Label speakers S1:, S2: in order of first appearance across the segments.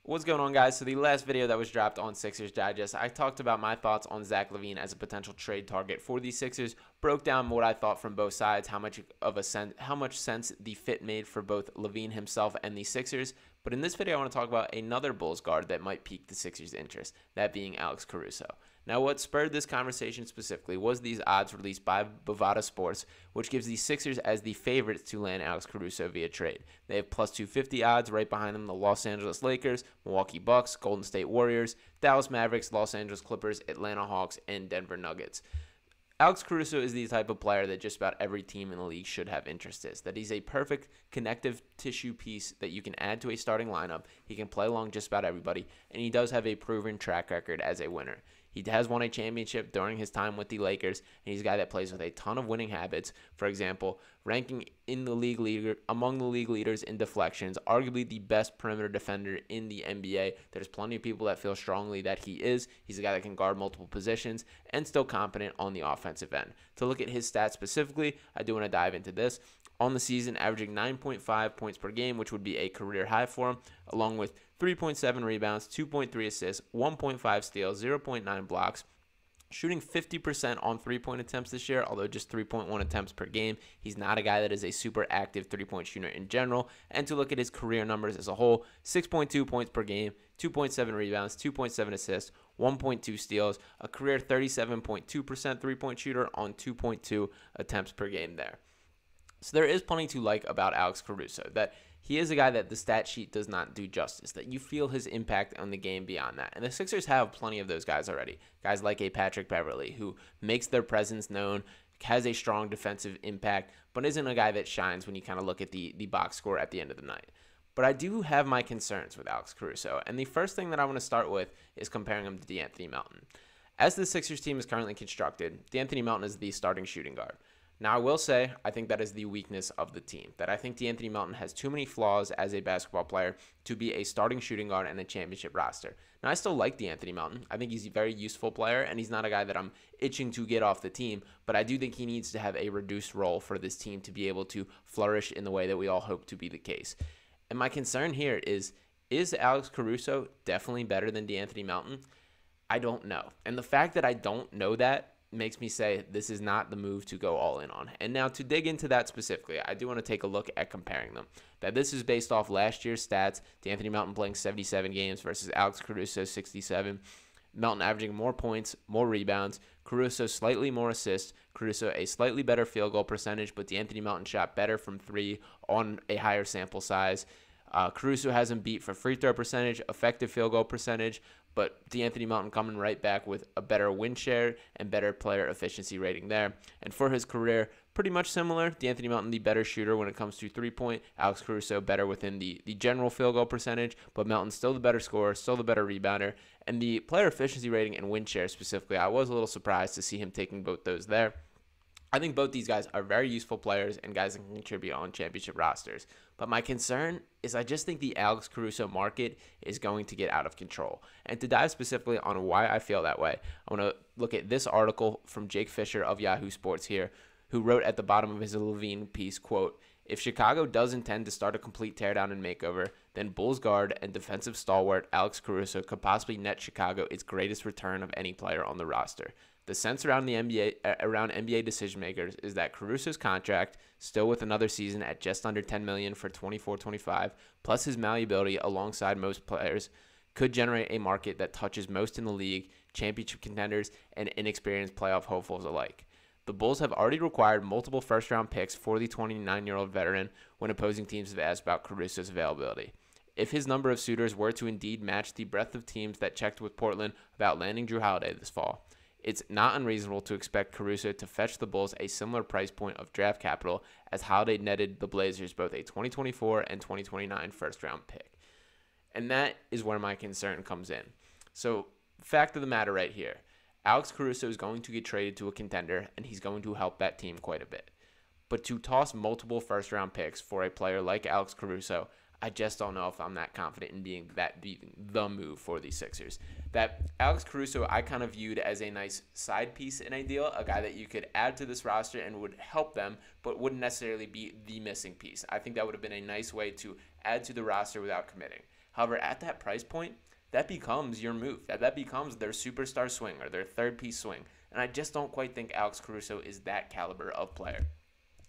S1: What's going on, guys? So the last video that was dropped on Sixers Digest, I talked about my thoughts on Zach LaVine as a potential trade target for the Sixers, broke down what I thought from both sides, how much sense the fit made for both LaVine himself and the Sixers. But in this video, I want to talk about another Bulls guard that might pique the Sixers' interest, that being Alex Caruso. Now, what spurred this conversation specifically was these odds released by Bovada Sports, which gives the Sixers as the favorites to land Alex Caruso via trade. They have plus 250 odds. Right behind them, the Los Angeles Lakers, Milwaukee Bucks, Golden State Warriors, Dallas Mavericks, Los Angeles Clippers, Atlanta Hawks, and Denver Nuggets. Alex Caruso is the type of player that just about every team in the league should have interest in. That he's a perfect connective tissue piece that you can add to a starting lineup. He can play along just about everybody, and he does have a proven track record as a winner. He has won a championship during his time with the Lakers, and he's a guy that plays with a ton of winning habits. For example, ranking in the league leader among the league leaders in deflections, arguably the best perimeter defender in the NBA. There's plenty of people that feel strongly that he is. He's a guy that can guard multiple positions and still competent on the offensive end. To look at his stats specifically, I do want to dive into this. On the season, averaging 9.5 points per game, which would be a career high for him, along with 3.7 rebounds, 2.3 assists, 1.5 steals, 0.9 blocks, shooting 50% on three-point attempts this year, although just 3.1 attempts per game. He's not a guy that is a super active three-point shooter in general. And to look at his career numbers as a whole, 6.2 points per game, 2.7 rebounds, 2.7 assists, 1.2 steals, a career 37.2% three-point shooter on 2.2 attempts per game there. So there is plenty to like about Alex Caruso, that he is a guy that the stat sheet does not do justice, that you feel his impact on the game beyond that. And the Sixers have plenty of those guys already. Guys like a Patrick Beverley, who makes their presence known, has a strong defensive impact, but isn't a guy that shines when you kind of look at the box score at the end of the night. But I do have my concerns with Alex Caruso, and the first thing that I want to start with is comparing him to De'Anthony Melton. As the Sixers team is currently constructed, De'Anthony Melton is the starting shooting guard. Now, I will say, I think that is the weakness of the team, that I think De'Anthony Melton has too many flaws as a basketball player to be a starting shooting guard in a championship roster. Now, I still like De'Anthony Melton. I think he's a very useful player, and he's not a guy that I'm itching to get off the team, but I do think he needs to have a reduced role for this team to be able to flourish in the way that we all hope to be the case. And my concern here is Alex Caruso definitely better than De'Anthony Melton? I don't know. And the fact that I don't know that makes me say this is not the move to go all in on. And now to dig into that specifically, I do want to take a look at comparing them. That this is based off last year's stats. De'Anthony Melton playing 77 games versus Alex Caruso 67. Melton averaging more points, more rebounds. Caruso slightly more assists. Caruso a slightly better field goal percentage, but De'Anthony Melton shot better from three on a higher sample size. Caruso has him beat for free throw percentage, effective field goal percentage, but De'Anthony Melton coming right back with a better win share and better player efficiency rating there. And for his career, pretty much similar. De'Anthony Melton, the better shooter when it comes to three-point. Alex Caruso better within the general field goal percentage, but Melton still the better scorer, still the better rebounder. And the player efficiency rating and win share specifically, I was a little surprised to see him taking both those there. I think both these guys are very useful players and guys that can contribute on championship rosters. But my concern is I just think the Alex Caruso market is going to get out of control. And to dive specifically on why I feel that way, I want to look at this article from Jake Fisher of Yahoo Sports here, who wrote at the bottom of his LaVine piece, quote, "If Chicago does intend to start a complete teardown and makeover, then Bulls guard and defensive stalwart Alex Caruso could possibly net Chicago its greatest return of any player on the roster. The sense around the NBA decision makers is that Caruso's contract, still with another season at just under $10 million for 24-25, plus his malleability alongside most players, could generate a market that touches most in the league, championship contenders, and inexperienced playoff hopefuls alike. The Bulls have already required multiple first-round picks for the 29-year-old veteran when opposing teams have asked about Caruso's availability. If his number of suitors were to indeed match the breadth of teams that checked with Portland about landing Jrue Holiday this fall, it's not unreasonable to expect Caruso to fetch the Bulls a similar price point of draft capital as Holiday netted the Blazers both a 2024 and 2029 first-round pick." And that is where my concern comes in. So, fact of the matter right here, Alex Caruso is going to get traded to a contender, and he's going to help that team quite a bit. But to toss multiple first-round picks for a player like Alex Caruso, I just don't know if I'm that confident in being the move for the Sixers. That Alex Caruso I kind of viewed as a nice side piece in a deal, a guy that you could add to this roster and would help them, but wouldn't necessarily be the missing piece. I think that would have been a nice way to add to the roster without committing. However, at that price point, that becomes your move. That becomes their superstar swing or their third-piece swing. And I just don't quite think Alex Caruso is that caliber of player.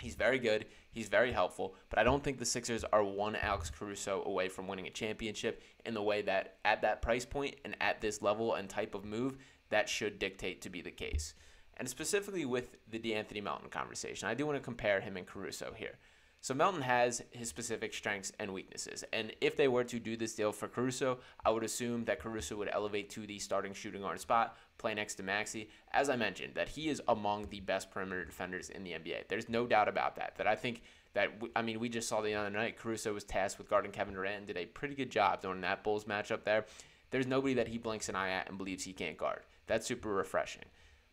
S1: He's very good. He's very helpful. But I don't think the Sixers are one Alex Caruso away from winning a championship in the way that at that price point and at this level and type of move, that should dictate to be the case. And specifically with the De'Anthony Melton conversation, I do want to compare him and Caruso here. So Melton has his specific strengths and weaknesses. And if they were to do this deal for Caruso, I would assume that Caruso would elevate to the starting shooting guard spot, play next to Maxey. As I mentioned, that he is among the best perimeter defenders in the NBA. There's no doubt about that. That I think that, we just saw the other night, Caruso was tasked with guarding Kevin Durant and did a pretty good job during that Bulls matchup there. There's nobody that he blinks an eye at and believes he can't guard. That's super refreshing.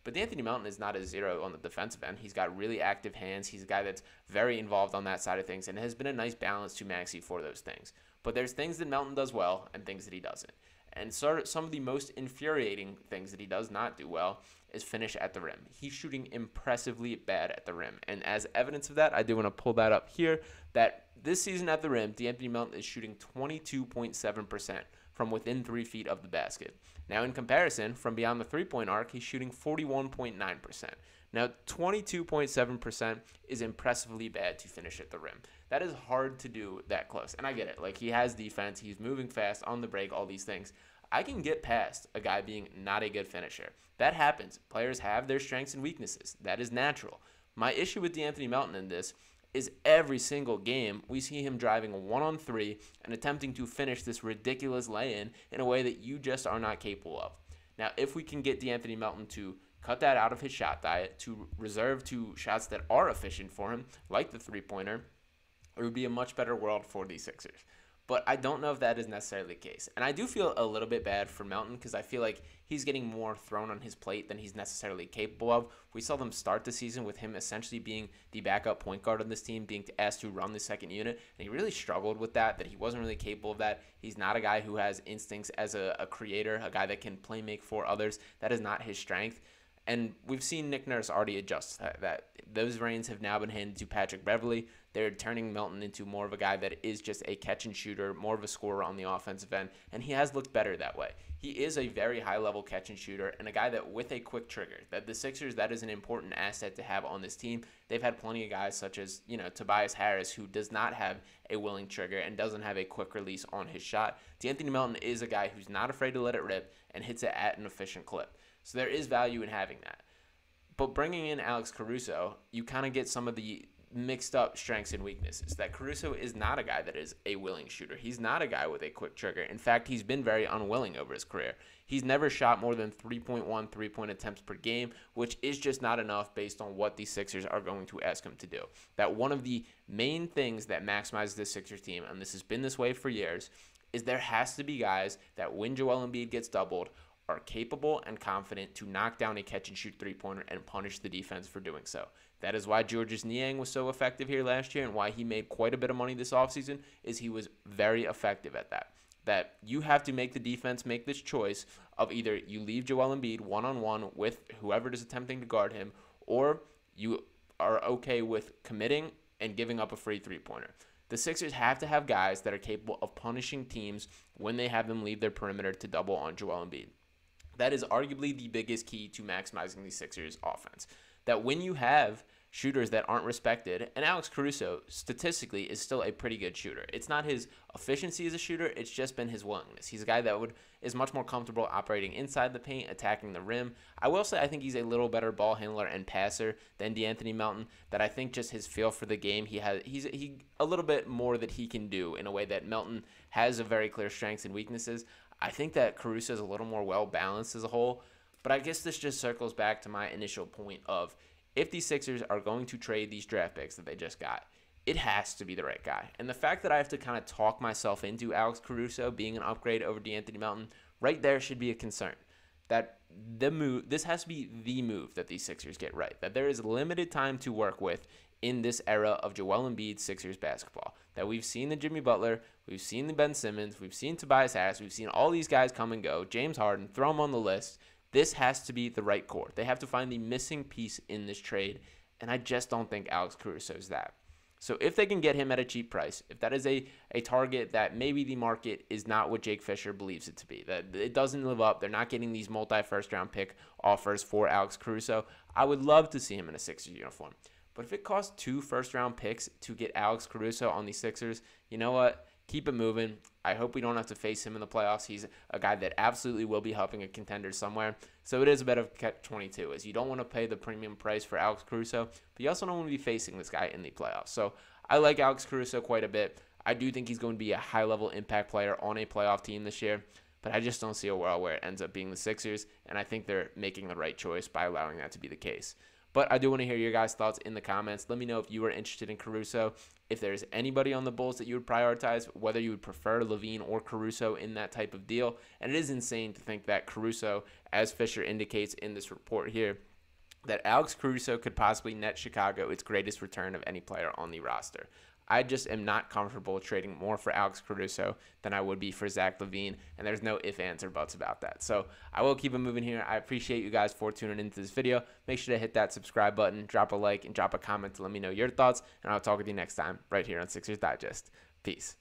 S1: But De'Anthony Melton is not a zero on the defensive end. He's got really active hands. He's a guy that's very involved on that side of things and has been a nice balance to Maxey for those things. But there's things that Melton does well and things that he doesn't. And some of the most infuriating things that he does not do well is finish at the rim. He's shooting impressively bad at the rim. And as evidence of that, I do want to pull that up here, that this season at the rim, De'Anthony Melton is shooting 22.7% from within 3 feet of the basket. Now, in comparison, from beyond the three-point arc, he's shooting 41.9%. Now, 22.7% is impressively bad to finish at the rim. That is hard to do that close. And I get it. Like, he has defense. He's moving fast on the break, all these things. I can get past a guy being not a good finisher. That happens. Players have their strengths and weaknesses. That is natural. My issue with De'Anthony Melton in this is every single game we see him driving 1-on-3 and attempting to finish this ridiculous lay-in a way that you just are not capable of. Now, if we can get De'Anthony Melton to cut that out of his shot diet, to reserve to shots that are efficient for him, like the three-pointer, it would be a much better world for the Sixers. But I don't know if that is necessarily the case. And I do feel a little bit bad for Melton because I feel like he's getting more thrown on his plate than he's necessarily capable of. We saw them start the season with him essentially being the backup point guard on this team, being asked to run the second unit. And he really struggled with that he wasn't really capable of that. He's not a guy who has instincts as a creator, a guy that can play make for others. That is not his strength. And we've seen Nick Nurse already adjust that. Those reins have now been handed to Patrick Beverley. They're turning Melton into more of a guy that is just a catch and shooter, more of a scorer on the offensive end, and he has looked better that way. He is a very high-level catch and shooter and a guy that with a quick trigger, that the Sixers, that is an important asset to have on this team. They've had plenty of guys such as, Tobias Harris, who does not have a willing trigger and doesn't have a quick release on his shot. De'Anthony Melton is a guy who's not afraid to let it rip and hits it at an efficient clip. So there is value in having that. But bringing in Alex Caruso, you kind of get some of the mixed up strengths and weaknesses. That Caruso is not a guy that is a willing shooter. He's not a guy with a quick trigger. In fact, he's been very unwilling over his career. He's never shot more than 3.1 three-point attempts per game, which is just not enough based on what the Sixers are going to ask him to do. That one of the main things that maximizes the Sixers team, and this has been this way for years, is there has to be guys that when Joel Embiid gets doubled are capable and confident to knock down a catch-and-shoot three-pointer and punish the defense for doing so. That is why Georges Niang was so effective here last year and why he made quite a bit of money this offseason, is he was very effective at that. That you have to make the defense make this choice of either you leave Joel Embiid one-on-one with whoever is attempting to guard him, or you are okay with committing and giving up a free three-pointer. The Sixers have to have guys that are capable of punishing teams when they have them leave their perimeter to double on Joel Embiid. That is arguably the biggest key to maximizing the Sixers' offense. That when you have shooters that aren't respected, and Alex Caruso statistically is still a pretty good shooter. It's not his efficiency as a shooter, it's just been his willingness. He's a guy that is much more comfortable operating inside the paint, attacking the rim. I will say I think he's a little better ball handler and passer than De'Anthony Melton, that I think just his feel for the game, he's a little bit more that he can do in a way that Melton has a very clear strengths and weaknesses. I think that Caruso is a little more well-balanced as a whole, but I guess this just circles back to my initial point of if the Sixers are going to trade these draft picks that they just got, it has to be the right guy. And the fact that I have to kind of talk myself into Alex Caruso being an upgrade over De'Anthony Melton, right there should be a concern. That this has to be the move that these Sixers get right. That there is limited time to work with in this era of Joel Embiid Sixers basketball. That we've seen the Jimmy Butler, we've seen the Ben Simmons, we've seen Tobias Harris, we've seen all these guys come and go, James Harden, throw them on the list. This has to be the right core. They have to find the missing piece in this trade, and I just don't think Alex Caruso is that. So if they can get him at a cheap price, if that is a target that maybe the market is not what Jake Fisher believes it to be, that it doesn't live up, they're not getting these multi-first-round pick offers for Alex Caruso, I would love to see him in a Sixers uniform. But if it costs 2 first-round picks to get Alex Caruso on the Sixers, you know what? Keep it moving. I hope we don't have to face him in the playoffs. He's a guy that absolutely will be helping a contender somewhere. So it is a bit of catch-22, as you don't want to pay the premium price for Alex Caruso, but you also don't want to be facing this guy in the playoffs. So I like Alex Caruso quite a bit. I do think he's going to be a high-level impact player on a playoff team this year, but I just don't see a world where it ends up being the Sixers, and I think they're making the right choice by allowing that to be the case. But I do want to hear your guys' thoughts in the comments. Let me know if you are interested in Caruso, if there's anybody on the Bulls that you would prioritize, whether you would prefer LaVine or Caruso in that type of deal. And it is insane to think that Caruso, as Fisher indicates in this report here, that Alex Caruso could possibly net Chicago its greatest return of any player on the roster. I just am not comfortable trading more for Alex Caruso than I would be for Zach LaVine, and there's no ifs, ands, or buts about that. So I will keep it moving here. I appreciate you guys for tuning into this video. Make sure to hit that subscribe button, drop a like, and drop a comment to let me know your thoughts, and I'll talk with you next time right here on Sixers Digest. Peace.